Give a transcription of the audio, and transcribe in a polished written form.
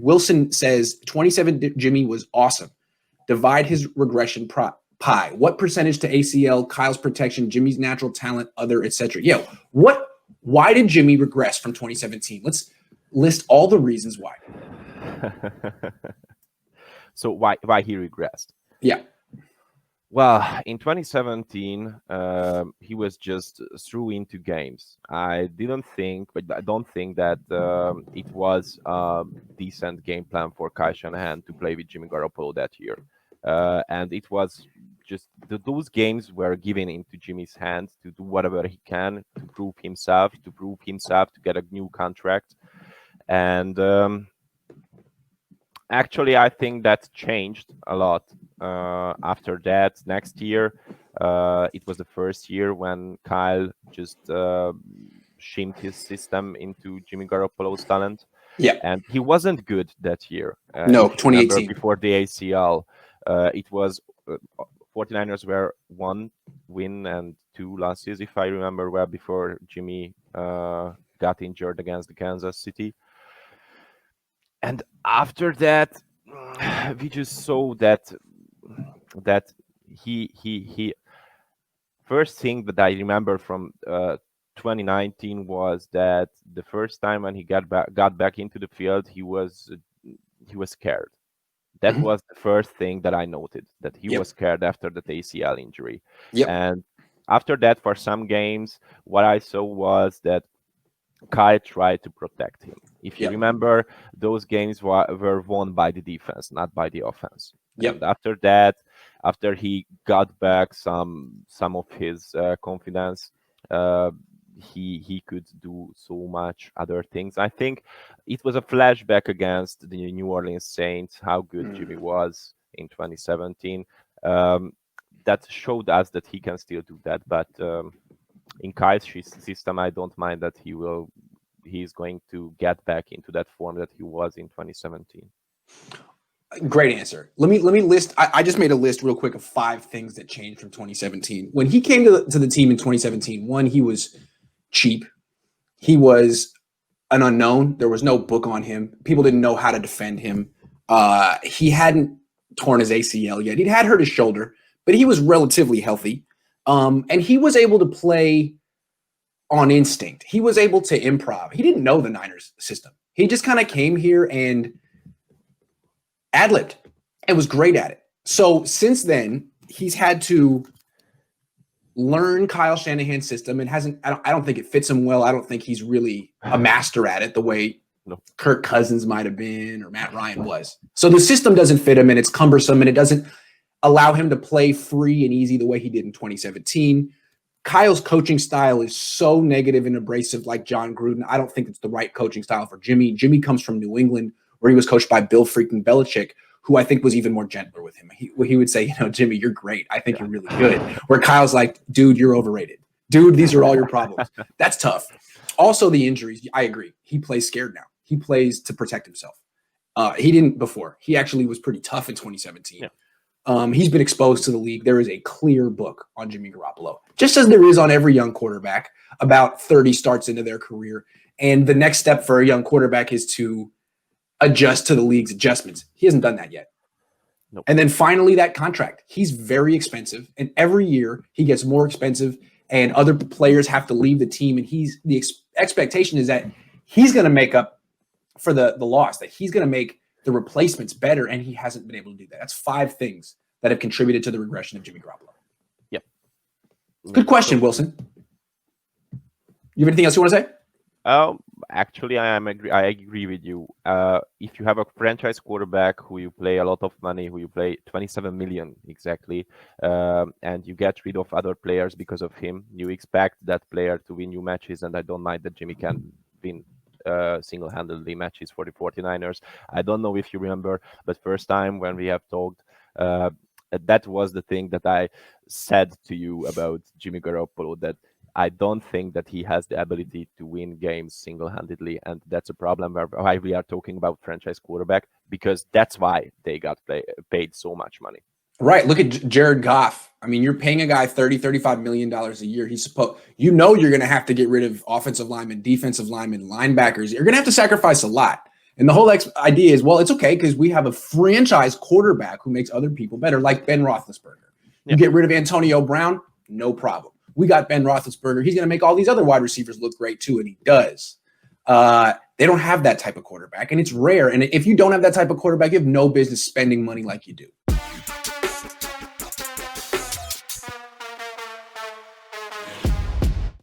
Wilson says 27 Jimmy was awesome. Divide his regression pie. What percentage to ACL, Kyle's protection, Jimmy's natural talent, other, etc. Why did Jimmy regress from 2017? Let's list all the reasons why. So why he regressed? Yeah. Well, in 2017, he was just threw into games. I don't think that it was a decent game plan for Kyle Shanahan to play with Jimmy Garoppolo that year. And it was just those games were given into Jimmy's hands to do whatever he can to prove himself, to get a new contract. And actually, I think that changed a lot after that. Next year, it was the first year when Kyle just shimmed his system into Jimmy Garoppolo's talent. Yeah. And he wasn't good that year. No, 2018. Before the ACL, it was 49ers were 1 win and 2 losses, if I remember well, before Jimmy got injured against the Kansas City. And after that, we just saw that he first thing that I remember from 2019 was that the first time when he got back into the field, he was scared. That was the first thing that I noted, that he was scared after the ACL injury. And after that, for some games, what I saw was that Kyle tried to protect him. If you remember, those games were won by the defense, not by the offense. And after that, after he got back some of his confidence, he could do so much other things. I think it was a flashback against the New Orleans Saints, how good Jimmy was in 2017. That showed us that he can still do that. But in Kyle's system, I don't mind that he's going to get back into that form that he was in 2017. Great answer. Let me list. I just made a list real quick of 5 things that changed from 2017. When he came to the team in 2017, one, he was cheap. He was an unknown. There was no book on him. People didn't know how to defend him. He hadn't torn his ACL yet. He'd had hurt his shoulder, but he was relatively healthy. And he was able to play on instinct. He was able to improv. He didn't know the Niners system. He just kind of came here and ad-libbed and was great at it. So since then, he's had to learn Kyle Shanahan's system and I don't think it fits him well. I don't think he's really a master at it the way Kirk Cousins might have been or Matt Ryan was. So the system doesn't fit him and it's cumbersome and it doesn't allow him to play free and easy the way he did in 2017. Kyle's coaching style is so negative and abrasive like John Gruden. I don't think it's the right coaching style for Jimmy. Jimmy comes from New England where he was coached by Bill freaking Belichick, who I think was even more gentler with him. He would say, Jimmy, you're great. I think you're really good. Where Kyle's like, dude, you're overrated. Dude, these are all your problems. That's tough. Also, the injuries. I agree. He plays scared now. He plays to protect himself. He didn't before. He actually was pretty tough in 2017. Yeah. He's been exposed to the league. There is a clear book on Jimmy Garoppolo, just as there is on every young quarterback, about 30 starts into their career. And the next step for a young quarterback is to adjust to the league's adjustments. He hasn't done that yet. Nope. And then finally, that contract. He's very expensive. And every year he gets more expensive and other players have to leave the team. And the expectation is that he's going to make up for the loss, that he's going to make the replacements better. And he hasn't been able to do that. That's 5 things that have contributed to the regression of Jimmy Garoppolo. Yep. Good question, Wilson. You have anything else you want to say? Actually, I agree with you. If you have a franchise quarterback who you play a lot of money, who you play 27 million exactly, and you get rid of other players because of him, you expect that player to win you matches, and I don't mind that Jimmy can win single-handedly matches for the 49ers. I don't know if you remember, but first time when we have talked, that was the thing that I said to you about Jimmy Garoppolo, that I don't think that he has the ability to win games single-handedly, and that's a problem why we are talking about franchise quarterback, because that's why they got paid so much money. Right. Look at Jared Goff. I mean, you're paying a guy $35 million a year. He's supposed, you're going to have to get rid of offensive linemen, defensive linemen, linebackers. You're going to have to sacrifice a lot. And the whole idea is, well, it's okay because we have a franchise quarterback who makes other people better, like Ben Roethlisberger. You get rid of Antonio Brown, no problem. We got Ben Roethlisberger. He's going to make all these other wide receivers look great too, and he does. They don't have that type of quarterback, and it's rare. And if you don't have that type of quarterback, you have no business spending money like you do.